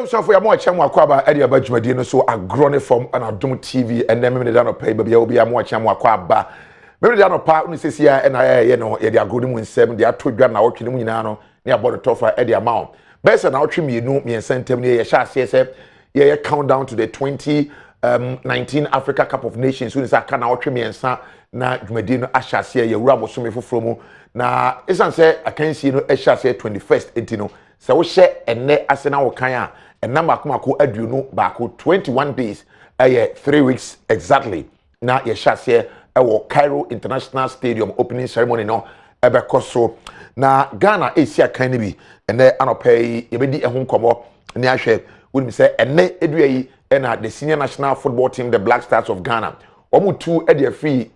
so for your more channel akwaba e dey ba dwumadi no so Agoro ne from an Adom TV and then me dey no pay baby obi am channel akwaba me dey no pa unu sesia e na ye no ye dey Agoro mu nsem dey atodwa na wotwe mu nyina no ne abodo tofa e dey amount best na wotwe mienu me sentem ne ye sha ase se ye countdown to the 2019 Africa Cup of Nations unu sa ka na wotwe me nsa na dwumadi no ahya ase ye wura bosome foforo mu na isan se akansi no ahya ase 21st entino se wo hye enne ase na wo kan a enam akomako aduonu baako 21 days 3 weeks exactly na ye hye ase wo Cairo International Stadium opening ceremony no ebekoso na Ghana esi akan ne bi enne anopai ye bedi ehun komo ne ahwe woni se enne eduayi na the senior national football team the Black Stars of Ghana omutu e de free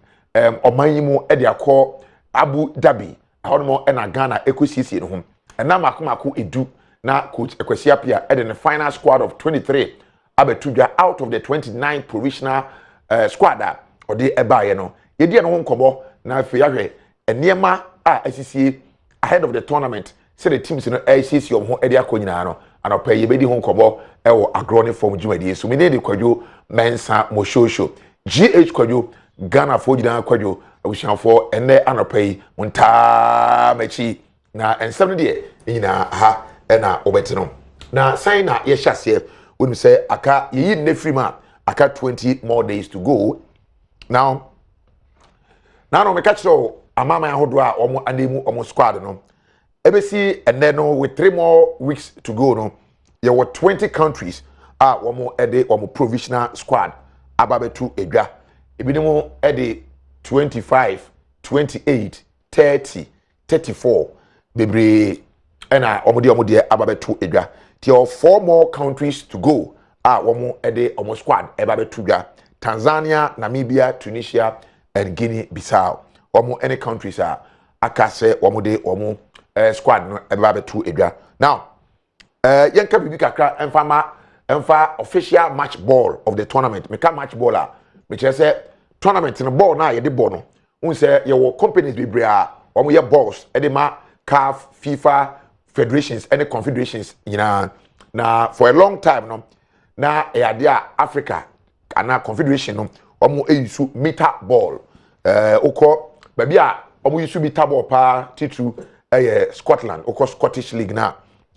omanyimu e de akọ Abu Dhabi ahono na Ghana ekosisi no ho enam akomako edu na coach Ekwesi Apia e the final squad of 23 abetudwa out of the 29 provisional squad or the ebaye no ye die no ho nkobo na afi yahwe eniema a asisi ahead of the tournament say the teams no asisi ho e de akonyina no anopa ye bedi ho nkobo e wo Agoro ne form dwumadi so me ne de kwadwo mensa moshosho GH kwadwo Ghana for jina kwadwo abusianfo enne anopa yi munta machi na ensem de nyina ha na obeti no na sign na ye hyase wonu say aka yi ne free ma aka 20 more days to go now no me catch amama ahodo a omo anemu omo squad no ebesi enne no with 3 more weeks to go no ye were 20 countries omo ede omo provisional squad ababetu edwa ebinimu ede 25 28 30 34 bebre ena omo de ababetu edwa ti 4 more countries to go omo ede omo squad ebabetu edwa Tanzania, Namibia, Tunisia and Guinea-Bissau omo any countries akase omo de omo squad no ebabetu edwa now yenka bibi kakra emfa official match ball of the tournament meka match ball me say tournament no ball na ye de ball no un say ye wo companies bebre omo ye balls e de ma CAF, FIFA, federations, any confederations, you know, now for a long time, no, now Africa, and confederation, no, use meter ball, oko, baby, use meter ball pa titu, Scotland, oko Scottish League now,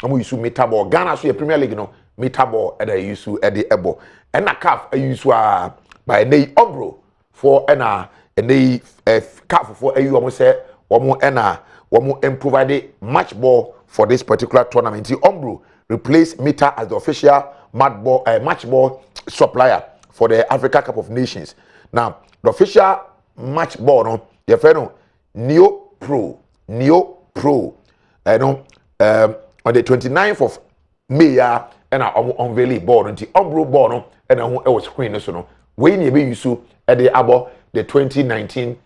use meter ball, Ghana, so Premier League, no, meter ball, use at the ebo, and a calf, use by the Agoro for and the calf for you almost say, and provided match ball for this particular tournament. The Agoro replaced Meta as the official match ball supplier for the Africa Cup of Nations. Now, the official match ball, no, your friend, Neo Pro, on the 29th of May, and I unveil ball, and the Agoro ball, no, and I was screen, so no, when you be used at the 2019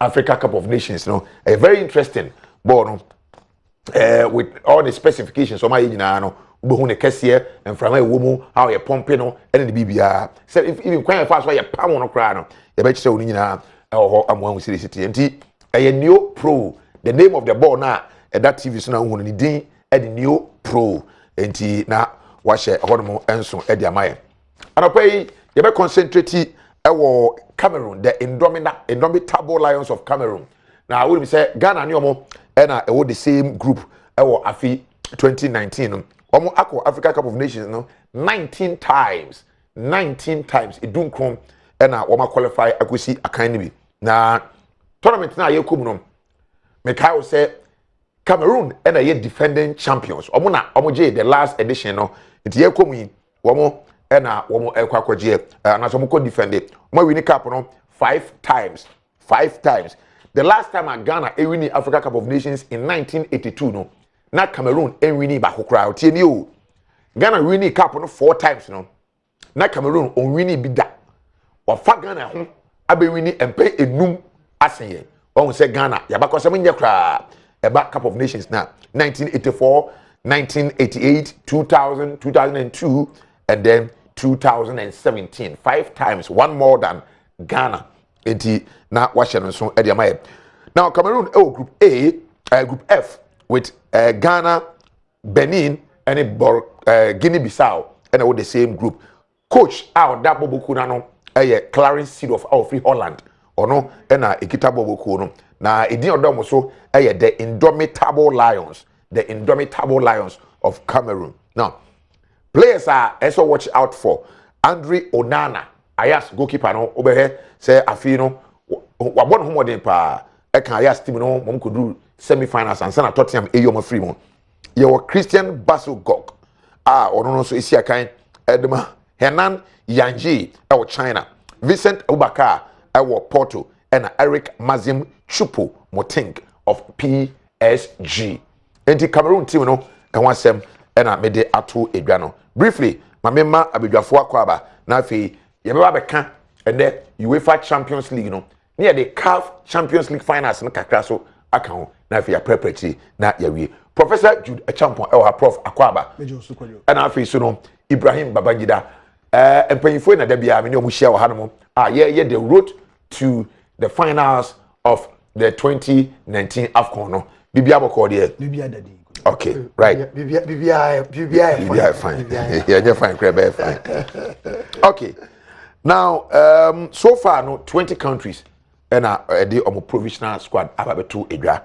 Africa Cup of Nations, no, a very interesting ball, no, with all the specifications. So my, you know, ubohune kesiye and from a woman how you pumping no, and the BBR. So if even quite fast, why you palm on a crown, you bet you you know, or I'm one with the city. And a new pro, the name of the ball now, and that TV is now one in the and the new pro, and now watch a hormone and so Eddie Amaya. And I pay you better concentrate. Cameroon, the indomitable Lions of Cameroon. Now I will say Ghana and Yomo and the same group. Afi 2019. Omo Ako Africa Cup of Nations no 19 times. It don't come and Woma qualify akusi akanibi. Na tournament na yekom no. Mekao say Cameroon and a defending champions. Omo J the last edition no. It yekom Womo ena womo ekwakwaje na so mko defend it mo win cup no 5 times the last time Ghana win Africa Cup of Nations in 1982 no na Cameroon win ba kokra tie ni o Ghana win cup no 4 times no na Cameroon on win bi da wa fa Ghana ho abe win empe enum asenye won say Ghana ya ba kwasem nye kra eba Cup of Nations na 1984 1988 2000 2002 and then 2017 5 times, one more than Ghana. Now Washington so Ediamaye. Now Cameroon group group F with Ghana, Benin and Guinea-Bissau and with the same group. Coach out that boboku na no Clarence Seed of Free Holland ono na ekita boboku no na edin odom so the Indomitable Lions, the Indomitable Lions of Cameroon. Now players are also watch out for Andre Onana, Ayas goalkeeper no obehe say afi no wabon homodin pa e kan Ayas team no mom kodu semi-finals and sana Tottenham eyo free mo. Your Christian Basil Gok ono no so isi akan Edema Hernan Yanji ewo China, Vincent Ubaka ewo Porto, and Eric Mazim Chupo Moting of PSG. Enti Cameroon team no enwasem na mede ato edwa no. Briefly, mamema abedwafo akwaba na afi yebeba beka ene UEFA Champions League no. Near the CAF Champions League finals no kakra so aka ho na afi ya preparatory na yawie. Professor Jude Echampon ewa Prof Akwaba. And afi so no Ibrahim Babangida empanyifo na da bia me ne omuhia wo hanom the road to the finals of the 2019 AFCON no bibia boko de bibia dadi. Okay, right. Bibia fine. Yeah, fine, fine. Okay. Now, so far no 20 countries and the provisional squad ababetu edwa.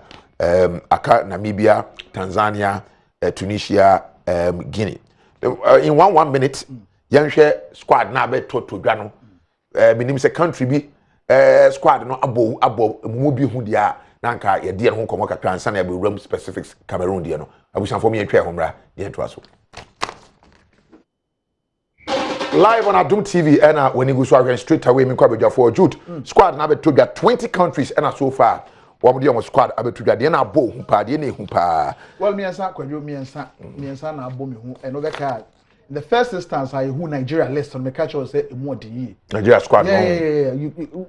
Aka Namibia, Tanzania, Tunisia, Guinea. In 1 minute, Yanshare squad na be to edwa no. Minim se country bi squad no abo mubi hu dia na nka ye de ho komo kakra ansa na be room specifics Cameroon de no abusan for me atwa homra de ento aso live on Adom TV and when you go so straight away me kwa bedwa for Jude squad na be to 20 countries and so far one of squad abetudwa de na abo hu pa de na hu pa well me ansa kwadwo me ansa na abo me hu eno be ka in the first instance, who Nigeria list on the catch was say more the Nigeria squad. Yeah.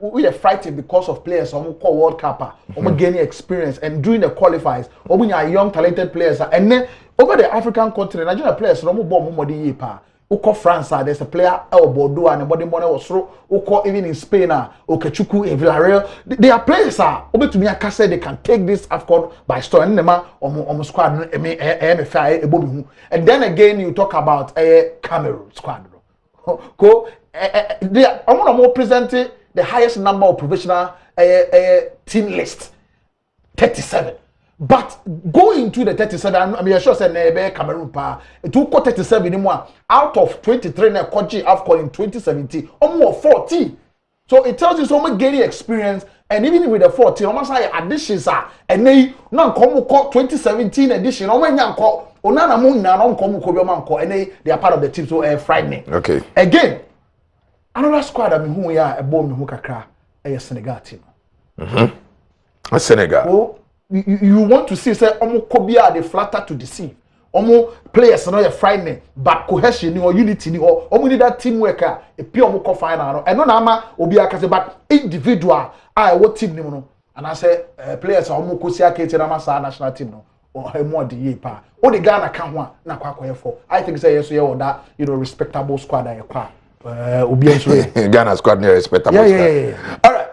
We are fighting because of players. Some call World Cup, gaining experience and doing the qualifiers. We are young talented players, and then over the African continent, Nigeria players. Some more the year pa. Uko France, there's a player Bordeaux and body money was through. Uko even in Spain, Okechuku in Villarreal. They are players. Over to me, I can say they can take this AFCON by storm. And the squad, and then again you talk about a Cameroon squad. Go, they are more presenting the highest number of professional team list, 37. But going to the 37, I mean, sure said Cameroon pa. It took 37 anymore. Out of 23 na Koji AFCON in 2017, almost 40. So it tells you so much gaining experience, and even with the 40, almost like additions are and they non come 2017 edition. Onana mun na non come and they are part of the team, so frightening. Okay. Again, another squad I mean who we are a bomb who kakra a Senegal team. A Senegal. Oh, you want to see say omo kobia they flatter to deceive. Omo players no you frightening, but cohesion or unity or omo need that teamwork a pure omo ko final no. Eno na ama obi aka say but individual what team ni no. And I say players omo ko si aka na masa national team no. Or more the year pa. O the Ghana kan ho na kwa for. I think say yes you that respectable squad that you kwa. Obi enso Ghana squad no respectable squad. Yeah. All right.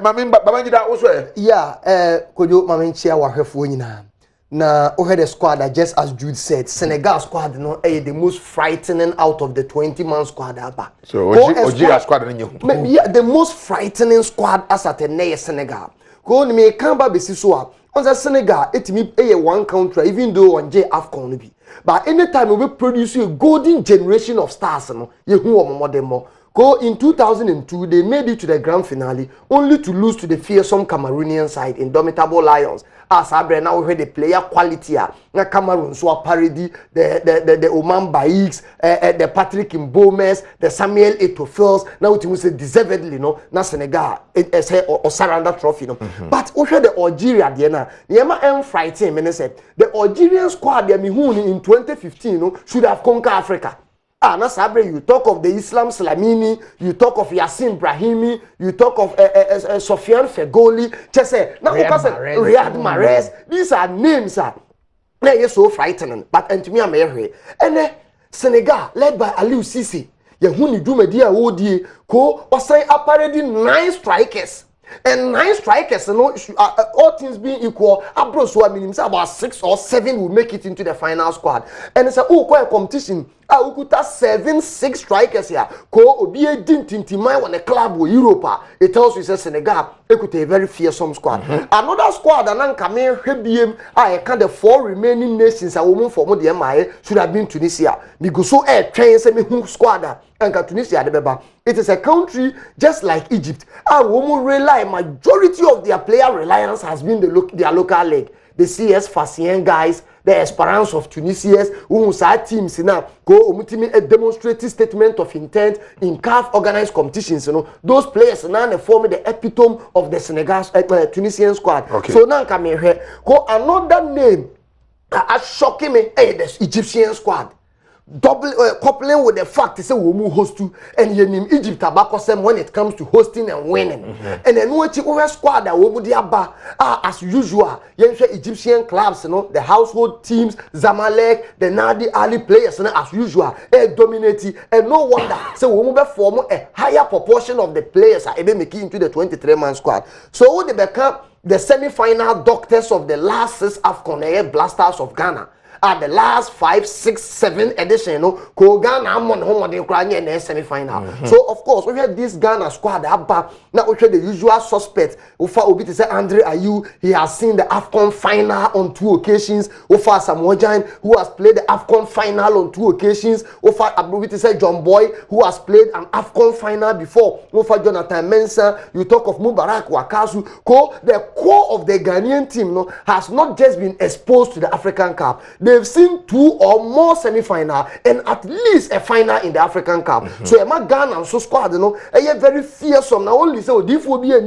Mamimba Babangida also. Yeah, kojo mamenchia wahwefo nyina. Na ohe the squad just as Jude said, Senegal squad no the most frightening out of the 20-man squad aba. So Oji squad no yeah, the most frightening squad as at the Senegal. Go ni me kan ba besi so a. On Senegal etimi one country even though on J AFCON no bi. But anytime we produce a golden generation of stars no, ye hu omo dem mo. Go in 2002, they made it to the grand finale, only to lose to the fearsome Cameroonian side, Indomitable Lions. As Abre now we had the player quality, na Cameroon so a parody, the Oman Baïks, the Patrick Mbomes, the Samuel Eto'o. Now we say deservedly, no, na Senegal, or surrender trophy, no. But we had the Algeria, Diana, Niema fighting, said the Algerian squad, in 2015, no, should have conquered Africa. Na Sabre, you talk of the Islam Slamini, you talk of Yassin Brahimi, you talk of Sofiane Fegoli, Riyad Mahrez. These are names, they're so frightening. But and to me, I'm here. And Senegal, led by Aliou Cissé, Yehuni Doumbouya Odi, ko wasai apparently 9 strikers. And 9 strikers, all things being equal, about 6 or 7 will make it into the final squad. And it's a competition. ukuta 7-6 strikers here. Ko obi e dintintimai on a club with Europa. It tells you say Senegal ekuta a very fearsome squad. Another squad and Cameroon hebiem I can the 4 remaining nations a woman for the MIA should have been Tunisia. Because so train say me squad and Tunisia the beba. It is a country just like Egypt. A woman rely majority of their player reliance has been their local league. The CS Fascien guys, the Esperance of Tunisians, who are teams now go omutimi a demonstrated statement of intent in CAF organized competitions. You know, those players now they form the epitome of the Senegal Tunisian squad. Okay. So now come here, go another name shocking me, the Egyptian squad. Double coupling with the fact say we move host to and you name Egypt tobacco sem when it comes to hosting and winning. And then what you squad that we would as usual. Egyptian clubs, you know, the household teams, Zamalek, the Nadi Ali players, you know, as usual, dominating, and no wonder. So we move form a higher proportion of the players are able making into the 23-man squad. So they become the semi-final doctors of the last 6 AFCON Blasters of Ghana. At the last 5, 6, 7 edition, no, Ghana among home in the semi-final. So of course, we had this Ghana squad now we had the usual suspects. Ufa Obi to say Andre Ayew, he has seen the AFCON final on 2 occasions. Ufa Samuel Jain, who has played the AFCON final on 2 occasions. Ufa Abu to say John Boy, who has played an AFCON final before. Ufa Jonathan Mensah, you talk of Mubarak Wakasu. The core of the Ghanaian team, no, has not just been exposed to the African Cup. They've seen 2 or more semi-final and at least a final in the African Cup. So Emma Ghana and so squad, you know, very fearsome. Now only say if we be a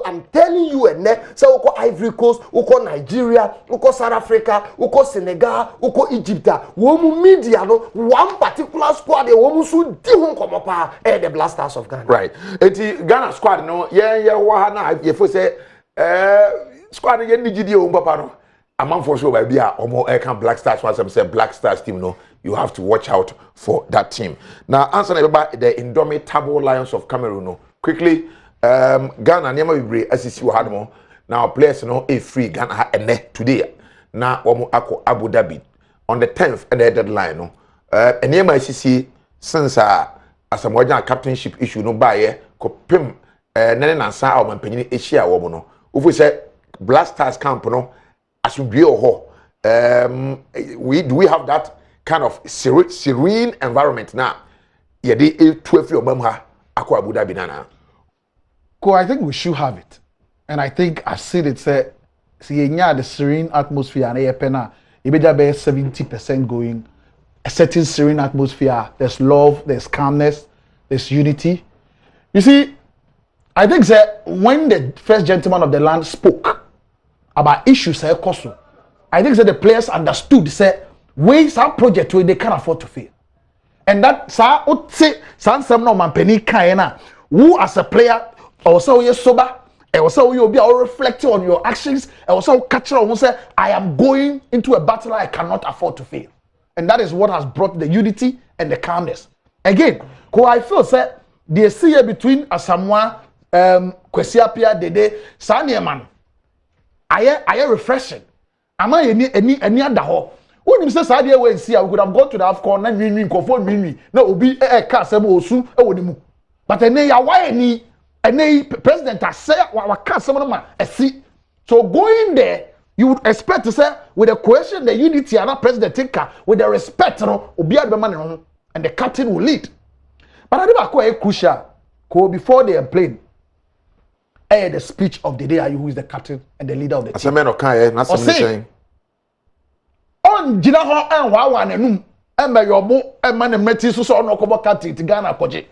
I'm telling you a net. So uko Ivory Coast, uko Nigeria, uko South Africa, uko Senegal, uko Egypt. Womu media no one particular squad they womu so di hon komo pa the Blasters of Ghana. Right. Eti Ghana squad no wa na ye fo say squad ye ni gidi o papa no. A man for sure by be a Black Stars once I say Black Stars team no, you have to watch out for that team. Now answer about the indomitable Lions of Cameroon no. Quickly Ghana never be brave as you had more. Now players no a free Ghana and today. Now ako Abu Dhabi on the 10th and the deadline no. And near my CC since as a modern captainship issue no buy ko pim nene nansa o man penyin Asia wo no. Ufu say Black Stars camp no as you be we have that kind of serene environment now. Yeah, they 12 of them ha ako Abu Dhabi nana. I think we should have it, and I think I've seen it say the serene atmosphere and pena. It be 70% going. A certain serene atmosphere. There's love, there's calmness, there's unity. You see, I think that when the first gentleman of the land spoke about issues I think that the players understood say ways our project where they can't afford to fail. And that sa say some no man penny kaina who as a player also you sober and also you be reflecting on your actions and also catch on say I am going into a battle I cannot afford to fail. And that is what has brought the unity and the calmness. Again, I feel say they see between Asamoah Kwesi Appiah Dede Sanye man I refreshing. Am I any other ho? When you say Sadia we see, I would have gone to the AFCON and me conform me. No, obi car sebo osu e wonimu. But ene ya why ni ene president I say wa car sebo ma see. So going there, you would expect to say with the cohesion, the unity, and that president take with the respect, no, obi adbema and the captain will lead. But I think quite crucial. Before they are playing. The speech of the day, who is the captain and the leader of the team. As a man of Kanye, that's what I'm saying. On Jinaho and Wawan and Yobo and Man and Metis so no Kobo captain to Ghana Koji.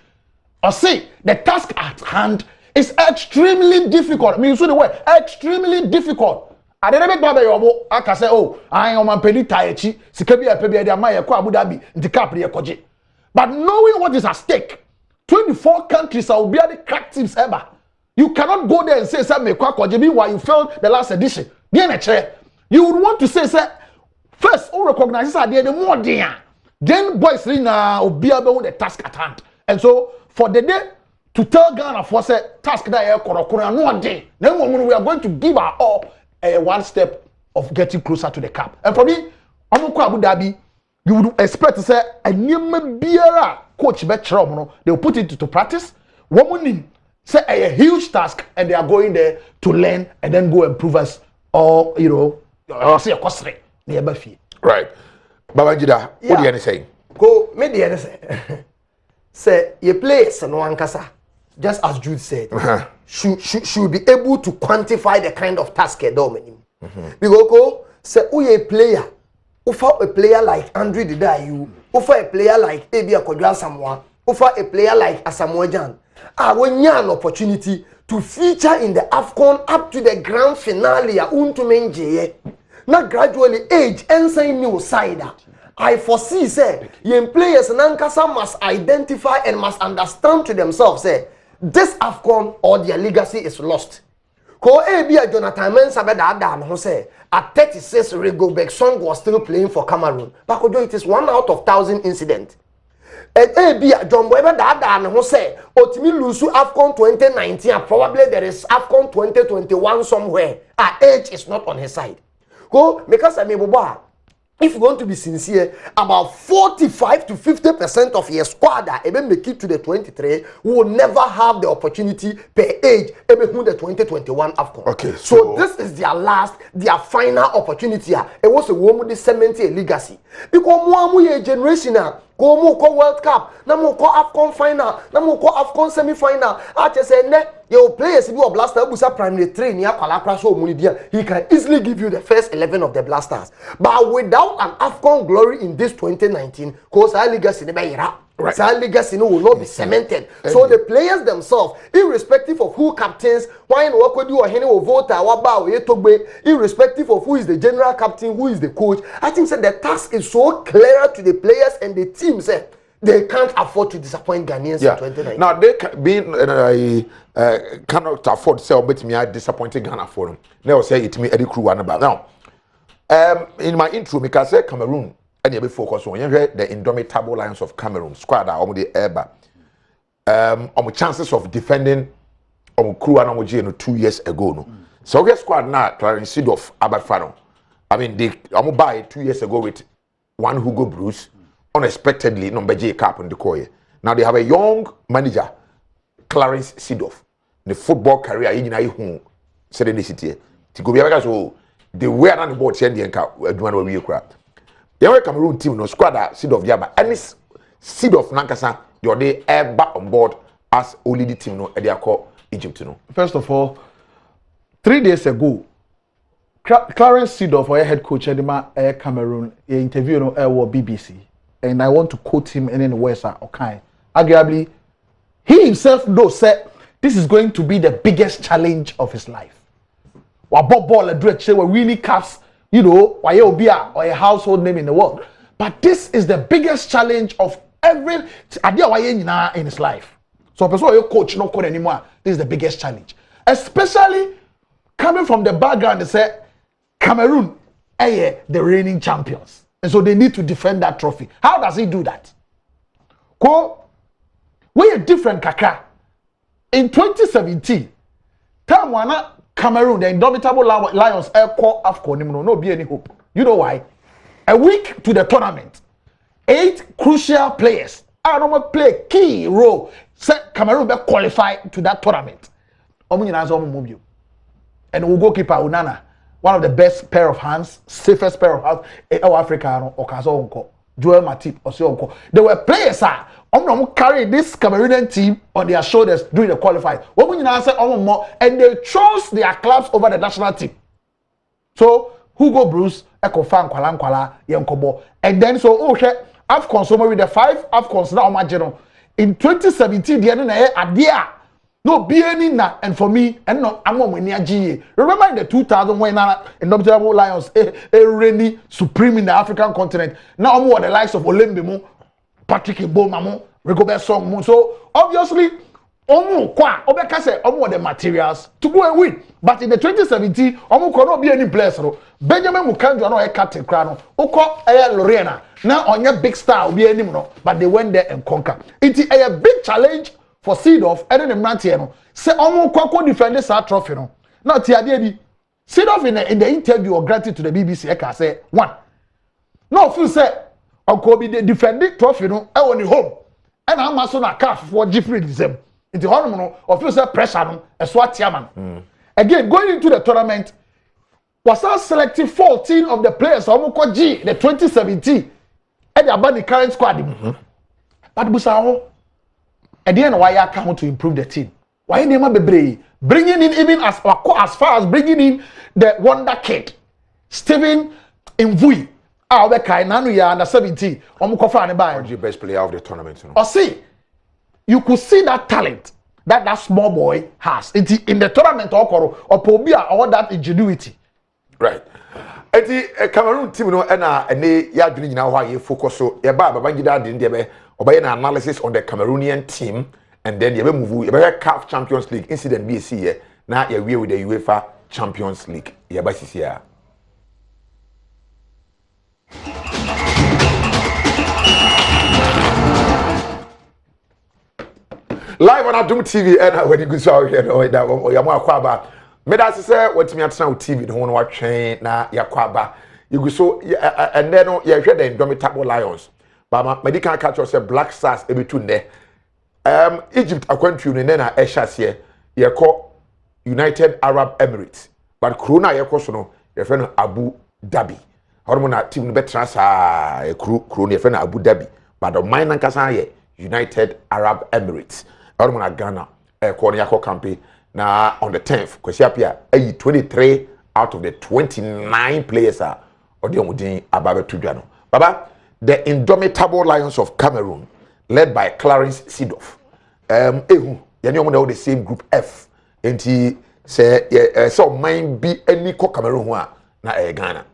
Or say the task at hand is extremely difficult. I mean, so the word extremely difficult. I didn't bother Yobo. I can say, oh, I am a penny taichi, Sikabi, a Pebia, Maya, Abu Dhabi, the Capri Koji. But knowing what is at stake, 24 countries will be the crack teams ever. You cannot go there and say, why you failed the last edition. You would want to say, first, all recognize the more there. Then, boys, with the task at hand. And so, for the day to tell Ghana for say, task that no day, then we are going to give our all one step of getting closer to the cup. And for me, Abu Dhabi, you would expect to say a nyema biara coach bet no, they will put it to practice. Woman say a huge task and they are going there to learn and then go and prove us or or say a costly near fee. Right. Babangida, what do you say? Go me the say. Say you play no ankasa. Just as Jude said, should be able to quantify the kind of task a dominant. Because say a player, offer a player like Andre Didayu, offer a player like Abia Kodwa Samoa, offer a player like Asamoah Gyan. When you an opportunity to feature in the AFCON up to the grand finale, not gradually age and say new side. I foresee say young players nankasa must identify and must understand to themselves say this AFCON or their legacy is lost. Ko Abia Jonathan Mensah beda who say at 36 Rigobert Song was still playing for Cameroon. But it is 1 out of 1,000 incident. Abia John Boy beda who say Otimi Lusu AFCON 2019 probably there is AFCON 2021 somewhere. Our age is not on his side. Go because I mean if you want to be sincere, about 45 to 50% of your squad that even make it to the 23 will never have the opportunity per age even who the 2021 AFCON. Okay, so this is their final opportunity. It was a woman with cement a legacy. Because more generation now. Go mo ko World Cup, na mo ko AFCON final, na mo ko AFCON semi-final. I just say ne, your players be Blaster busa primary 3 near Kwala so money dia. He can easily give you the first 11 of the Blasters. But without an AFCON glory in this 2019, cause our legacy ne be ira. Right. Our legacy will not be cemented. So the players themselves, irrespective of who captains, why no what do or any vote irrespective of who is the general captain, who is the coach, I think that the task is so clear to the players and the teams that they can't afford to disappoint Ghanaians in 2019. Now they cannot afford to say but me I disappointed Ghana for them. Now say it me Eddie Crew and about now. In my intro, me can say Cameroon. And you be focused on the indomitable Lions of Cameroon squad are the airba. On chances of defending on crew and 2 years ago. No. So get squad now, Clarence Seedorf, Abafano. I mean, they buy 2 years ago with one Hugo Bruce, unexpectedly, number J Cap in the Koye. Now they have a young manager, Clarence Seedorf. The football career in home, said in the city. To go be so they were on the board, send the anchor, do we crap. The Cameroon team no squad Seedorf Yaba any Seedorf Nankasa the day back on board as only the team no they are called Egypt no. First of all, 3 days ago, Clarence Seedorf, our head coach at Cameroon, he interviewed on BBC, and I want to quote him in the words okay. Arguably, he himself though said this is going to be the biggest challenge of his life. What ball a dread say we winning caps. Why you be a household name in the world. But this is the biggest challenge of every idea in his life. So person your coach not code anymore. This is the biggest challenge. Especially coming from the background, they say Cameroon the reigning champions. And so they need to defend that trophy. How does he do that? We are different kaka. In 2017, time wana Cameroon, the indomitable Lions, call AFCON, no be any hope. You know why? A week to the tournament, 8 crucial players are going to play key role. Cameroon be qualified to that tournament. And we'll goalkeeper Unana, one of the best pair of hands, safest pair of hands in Africa, or Joel Matip or Sionko. There were players carry this Cameroonian team on their shoulders during the qualifiers. And they chose their clubs over the national team. So Hugo Bruce, Ekofan Kwala, Yankobo. And then so AFCON so with the 5 AFCONs now in 2017 the idea no BNI na and for me and no I'm on GA. Remember in the 2000 when Indomitable Lions reigning supreme in the African continent. Now I'm the likes of Olembemo, Patrick Mbomamo, Rigobert Song. So obviously the materials to go and win. But in the 2017, cannot be any players. Benjamin Mukanjo no captain crano. Oko Lorena. Now on your big star be any no, but they went there and conquer. It is a big challenge for Seedorf and then the Mantiano. Say kwako defend this trophy no. Now Tiadi Seedorf in the interview or granted to the BBC I say one. No feel say ɔkɔ bi defending trophy no ɛwɔ ne home ɛna ama so na CAF for Jeffrey Dizem nti hɔnom no ɔfeel sɛ pressure no ɛso atiama no again going into the tournament was now selecting 14 of the players ɔmo kɔ G the 2017 ɛde aba the current squad mu but busa ho ɛde yɛn na wayɛ aka ho to improve the team wayɛ nneɛma bebree bringing in even as far as bringing in the wonder kid Steven Mvui ɔbɛkae nanu yɛ under 17 ɔmo kɔfa ne baa the best player of the tournament see you could see that talent that small boy has in the tournament ɔkɔrɔ ɔpɔ obi a ɔwɔ that ingenuity right eti Cameroon team no ɛna ɛne yɛ adwene nyinaa hɔ a yɛ focus so yɛ ba Babangida ade ne deɛ bɛ ɔbɛyɛ na analysis on the Cameroonian team and then yɛbɛ move yɛbɛhwɛ CAF Champions League incident bi esi yɛ na yɛwie with the UEFA Champions League yɛba sisi ya. Live on Adom TV and when you go so here no that ya mo akwaba me da say watimi atena o TV no ho watwen na yakwaba you go so and then no you hwe the Indomitable Lions but medical catch us say Black Stars ebetu ne Egypt akwantu ne na ehyasie ye ko United Arab Emirates but corona ye ko so no ye fe no Abu Dhabi hormo na team no betra sa ye corona ye fe no Abu Dhabi but the mine nkasa ye United Arab Emirates hormo na Ghana corona yako campaign na on the 10th kwesi apia 23 out of the 29 players are odi omudin ababe tudwa no baba the Indomitable Lions of Cameroon led by Clarence Seedorf ehu yani omo na the same group F enti so mind be any ko Cameroon ho a na Ghana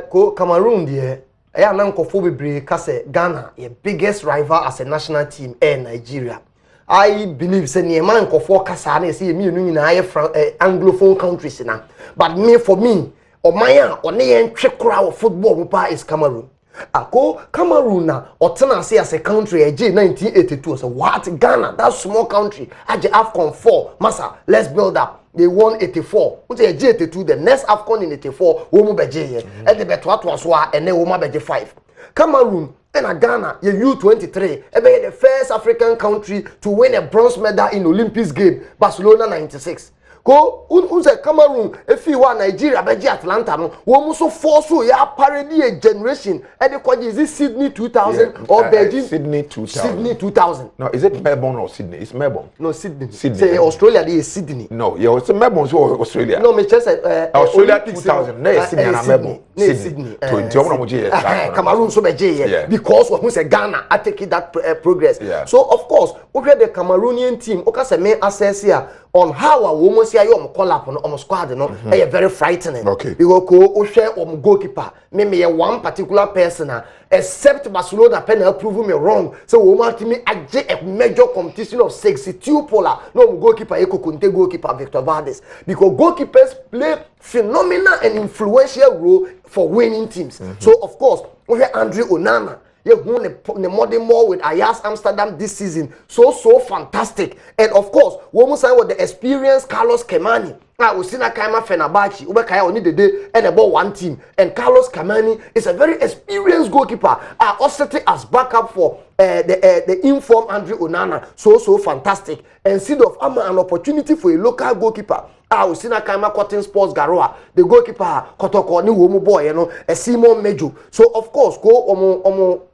ko Cameroon de na nkofo bebre ka say Ghana your biggest rival as a national team Nigeria. I believe say near man nkofo kasa na say me nu nyina anglophone countries na but for me o man o ne yen twekora of football pa is Cameroon. Ako Cameroon na otena say as a country 1982 so what Ghana that small country aje AFCON 4 massa let's build up they won 84 until 82 the next AFCON in 84 wo mu beje here e de beto ato so a ene wo ma beje 5 Cameroon and Ghana ye U23 ebe the first African country to win a bronze medal in Olympics game Barcelona 96 ko unse Cameroon efi wa Nigeria beji Atlanta no wo mu so force ya parody a generation e de kwaje is it Sydney 2000 or Beijing Sydney 2000 no is it Melbourne or Sydney it's Melbourne Sydney say Australia dey Sydney no it's Melbourne so Australia no me just Australia 2000 na Sydney na Melbourne Sydney 20 omo mo je Cameroon so beje here because we say Ghana I take that progress so of course we the Cameroonian team o ka say me assess here on how a woman see you collapse on squad no very frightening okay because o share goalkeeper me one particular person except Barcelona pen prove me wrong so woman to me a major competition of 62 polar no goalkeeper Kunte goalkeeper Victor Valdes because goalkeepers play phenomenal and influential role for winning teams so of course we have Andre Onana you won the modern more with Ajax Amsterdam this season so fantastic and of course we must say with the experienced Carlos Kemani we see na Kaima Fenerbahce ubekaya only the day and about one team and Carlos Kemani is a very experienced goalkeeper also as backup for the informed Andre Onana so fantastic and Seedorf an opportunity for a local goalkeeper we see na Kaima Cotton Sports Garoa the goalkeeper Kotoko ni wo mu boy you know a Simon Mejo so of course go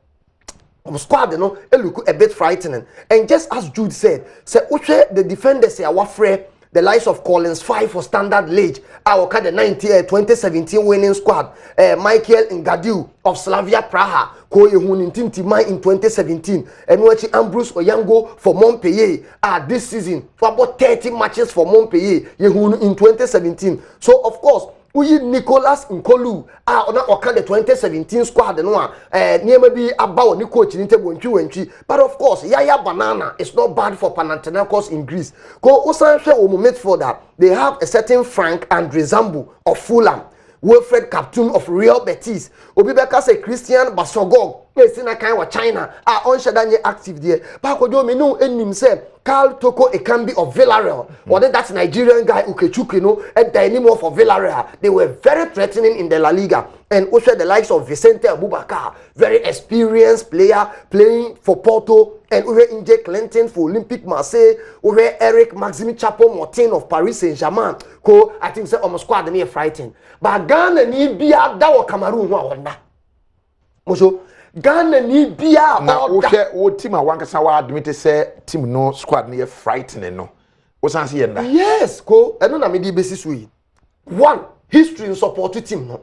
squad you know it look a bit frightening and just as Jude said the defenders say wafre the likes of Collins 5 for Standard Liège our the 2017 winning squad Michael Ngadiu of Slavia Praha ko yehun Tintima in 2017 and watch Ambrose Oyango for Montpellier this season for about 30 matches for Montpellier yehun in 2017 so of course we Nicolas Nkolu ona oka the 2017 squad no niema bi aba ni coach ni table ntwi but of course Yaya Banana is not bad for Panathinaikos in Greece go osan hwe o midfielder they have a certain Frank Andrizambu of Fulham Wilfred Captain of Real Betis Obi Beka say Christian Basogog Yes, in a kind of China, on Shadanye active there. But what do you know? And say Carl Toko Ekambi of Villarreal, or that Nigerian guy Ukechuku, and the anymore for Villarreal. They were very threatening in the La Liga, and also the likes of Vicente Abubakar, very experienced player playing for Porto, and we were Inje Clinton for Olympique Marseille, we were Eric Maxime Chapon-Martin of Paris Saint-Germain. I think say almost squad near frightened. But Ghana ni bia that was Cameroon who Mojo Ghana ni bia na wo team a wankasa wa admit say team no squad na frightening no wo san se yenda yes ko eno na me di basis we one history in support team no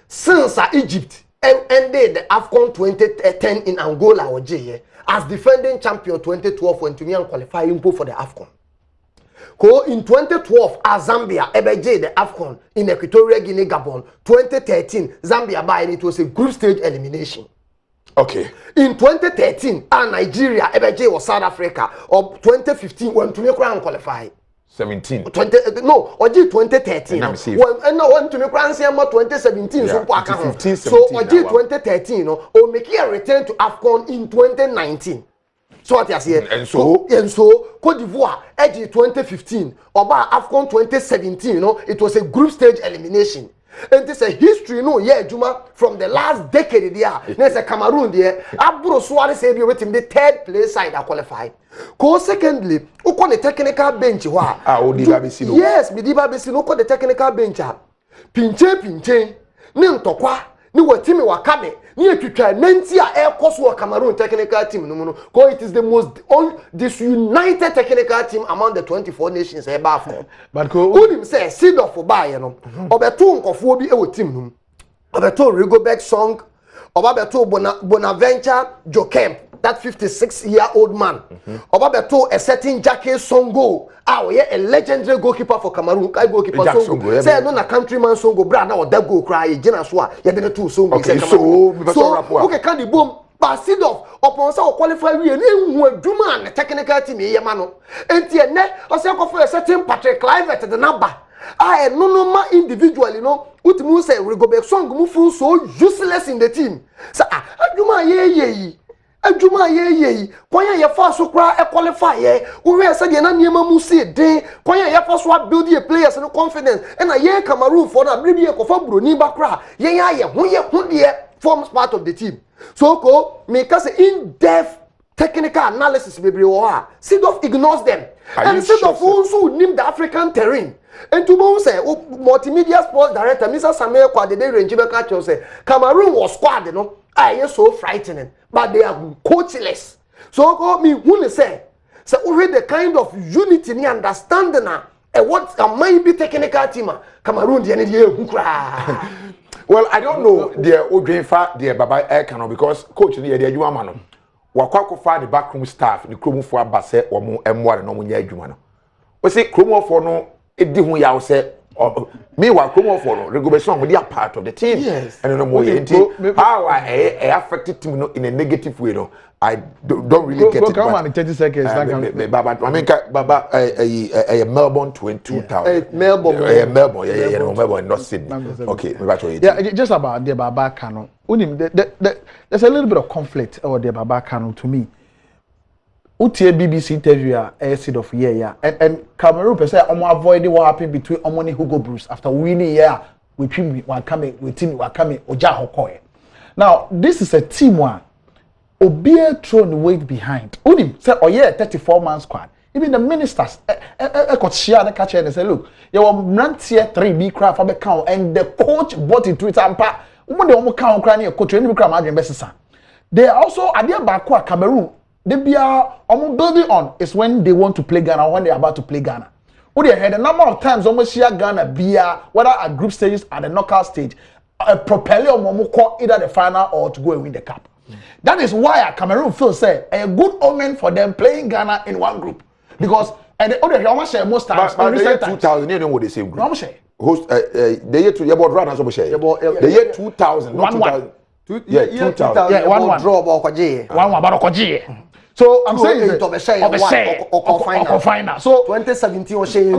since Egypt ended the AFCON 2010 in Angola or as defending champion 2012 when Tunisian qualifying for the AFCON. Ko in 2012 as Zambia ebeje the AFCON in Equatorial Guinea Gabon. 2013 Zambia by it was a group stage elimination. Okay. In 2013 Nigeria ebeje was South Africa. Or 2015 when Tunisia qualified. 17 20 no oji 2013 when to me kwanse 2017 so kwa so oji 2013 no o make a return to AFCON in 2019 so what you say and so Cote d'Ivoire edge 2015 oba AFCON 2017 no it was a group stage elimination. And this is a history, no, yeah, Juma, from the last decade there. There's a Cameroon there. Aburo Suarez said you with him the third place side that qualified. Ko secondly, uko the technical bench wa. Odiba Besino. Yes, Midiba Besino uko the technical bench. Pinche, ni ntokwa, ni watimi wakame, ni etwitwa nanti a ekoso wa Cameroon technical team no. Ko it is the most disunited technical team among the 24 nations ever for. But ko unim say seed of buy no. Obeto nkofo bi e wo team no. Obeto Rigobert Song, obeto Bonaventure Jokem, that 56-year-old man. Obeto a certain Jacques Songo, a legendary goalkeeper for Cameroon. Goalkeeper Songo. Say no na countryman Songo bra na o da go cry Gina Swa. Ya de two Songo. Okay, so okay, can the boom. But seed of upon so qualify we any who adwuma na technical team ye ma no. Enti ene o say for a certain Patrick Clivert the number. No individually no utimu say Rigobert Song mu feel so useless in the team. Say adwuma ye kwanya ye fa so kra e qualify ye we say de na niema mu say den kwanya ye fa so build the players no confidence and ye Cameroon for na bribi ye ko fa broni ba kra ye ye ho de forms part of the team. So ko make us in-depth technical analysis bebre wo Seedorf ignores them. And Seedorf also name the African terrain. And to say multimedia sports director Mr. Samuel Kwadede Renjibeka say Cameroon was squad so frightening, but they are coachless. So go me who say we the kind of unity and understanding what might be technical team Cameroon the well, I don't know the Odrenfa, the Baba Ekano, because coach near the Juamano. Wakako fa the backroom staff, the Krumu for Basse or more M1 and Omunia Jumano. We say Krumu for no, it didn't ya say, meanwhile, Krumu for no, Rigobert with their part of the team. Yes. And no more how I affected him in a negative way. No, I don't really get it. Come on in 30 seconds. Baba, I mean, Baba, a Melbourne 2000. Melbourne, Melbourne, not Sydney. Okay, yeah, just about the Baba Kano. There's a little bit of conflict over the Baba Kano to me. Utie BBC interview seed of year and Cameroon per se avoiding what happened between Omoni Hugo Bruce after winning with him were coming Oja Hokoe. Now this is a team one Obie thrown weight behind. Unim say 34-man squad. Even the ministers could share the catcher and say look you were not tier 3B craft for count and the coach bought it to it and pa when the count crying coach any crowd they also at the back Cameroon. They be building on is when they want to play Ghana, when they are about to play Ghana. They had a number of times almost share Ghana be whether at group stages at the knockout stage, propel either the final or to go and win the cup. That is why Cameroon feels say a good omen for them playing Ghana in one group because and the other almost share most times. But the year 2000, you know what the same group. Host the year to about run as share. The year 2000, not 2000. 2000. Yeah, 1-1 draw about Koje. 1-1 about Koje. So I'm saying that final. So 2017 was saying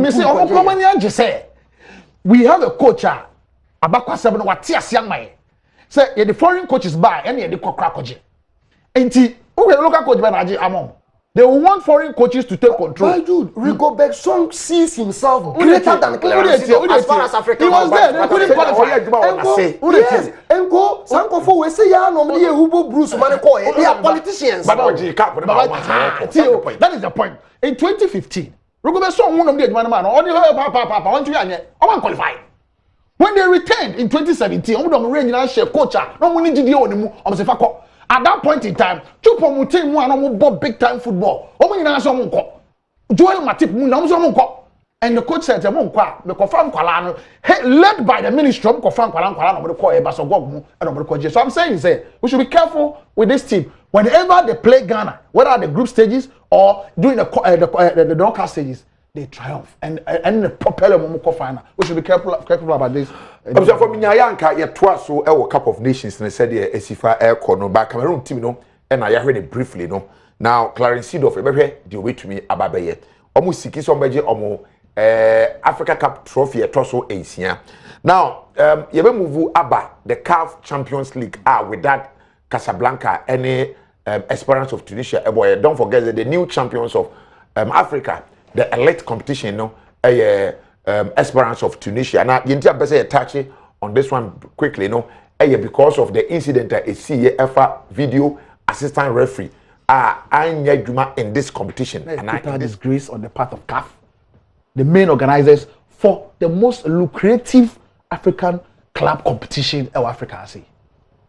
we have a coach Abakwa 7 what tears young man. say the foreign coaches buy and the crack. Enti, who the local coach Banaji among? They will want foreign coaches to take control. Why, dude? Rigobert Song sees himself greater than Clarence as far as Africa. He was there. They couldn't qualify. Yes. Enko, Sanko we say ya normally Hubo Bruce Maneko. They are politicians. That is the point. In 2015, Rigobert Song one of the man only papa want to be qualify. When they returned in 2017, Odom regional chef coach, no money GD on him. At that point in time, Chupo team one bought big time football. Joel Matip and the coach said, the confirm Kwalano, led by the ministry of confirm Kwalano. So I'm saying, we should be careful with this team. Whenever they play Ghana, whether at the group stages or during the knockout stages, they triumph and the propeller Momoko final. We should be careful about this. Observe for Minyayanka, yet twice so a Cup of Nations and said the Esifa AFCON by Cameroon team no, and I heard it briefly no. Now Clarence Seedorf, the way to me Ababaye. Almost siki somebody omo Africa Cup trophy a torso Asia. Now you move Abba the CAF Champions League with that Casablanca any Esperance of Tunisia. Boy, don't forget that the new champions of Africa. The elite competition, no, Esperance of Tunisia. Now, you need to touch on this one quickly, no, because of the incident that is CAF video assistant referee. I in this competition, and I disgrace on the part of CAF, the main organizers for the most lucrative African club competition in Africa.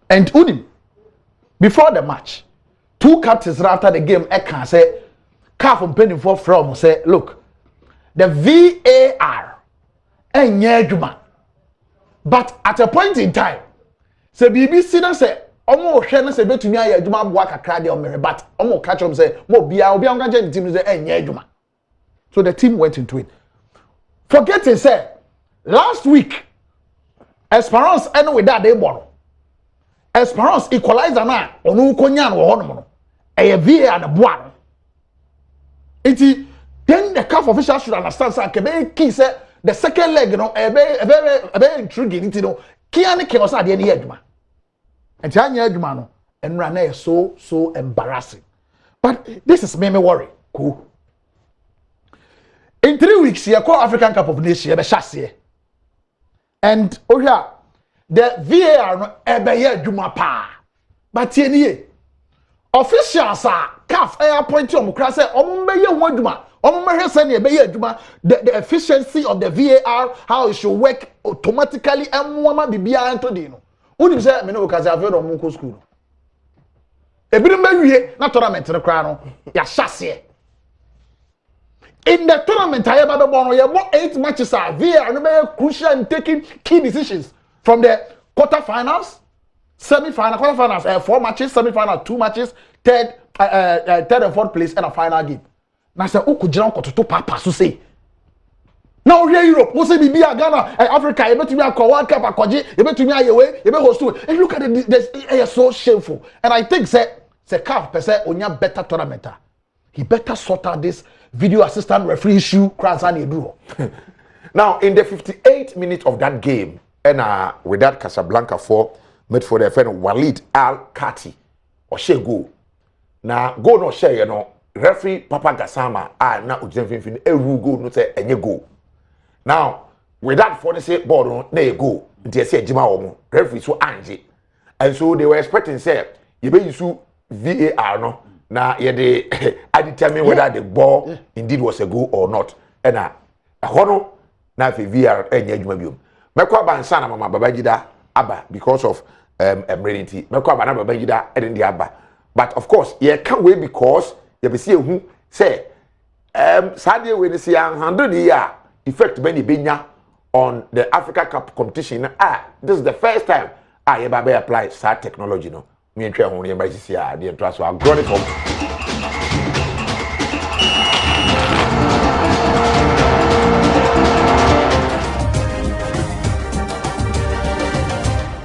And Unim, before the match, two captains after the game, I can say. CAF penny for from say, look, the VAR and Yeduma. But at a point in time, say BBC na say, Omo Shana say betumi Yeduma work a crowd on me, but Omo catch them say, Mo Bia Obi on the team say Yeduma. So the team went into it. Forgetting say, last week, Esperance and with that they won. Esperance equalizer na onu konyan wo hono no. E VAR na boa. Then the CAF officials should understand that key say the second leg, you know, a very intriguing, you know, Kiani was at the end of and Tanya and Rane so embarrassing. But this is me worry. Cool. In 3 weeks, you call African Cup of Nations, the chassis. And oh yeah, the VAR ebe Juma pa. But here, officials are CAF appoint you say the efficiency of the VAR, how it should work automatically and woman be behind to dino. Who do say me no because I've heard of Munko school. Ebiri na tournament no kra no ya hyase. In the tournament I ever born you 8 matches are VAR no be crucial in taking key decisions from the quarterfinals, semi-final, quarterfinals, 4 matches, semi-final 2 matches, third and fourth place and a final game. Now say who could jump to papa so say. Now here Europe, we say be Ghana, Africa, you better be a World Cup, you better be away, you better host it. And look at it, it's so shameful. And I think say CAF per se onya better tournament. He better sort out this video assistant referee issue. Now in the 58th minute of that game, and with that Casablanca made for their friend Walid Al Kati or share goal. Now go no share, you know, referee Papa Gassama na ujemfin every goal no say any goal. Now with that for the say board no na go. They say Jima omo referee so anje. And so they were expecting say you be use VAR no na ye I determine whether the ball indeed was a goal or not. And hono na VAR enye adwuma biom. Mekwa bansa na mama Babangida aba because of emergency. Mekwa bana Babangida eden di aba. But of course, you can't wait because you see who say Saturday when you see handle the effect many benya on the Africa Cup competition. This is the first time I ever apply SAT technology. No, me and Trey only by the trust Agoro.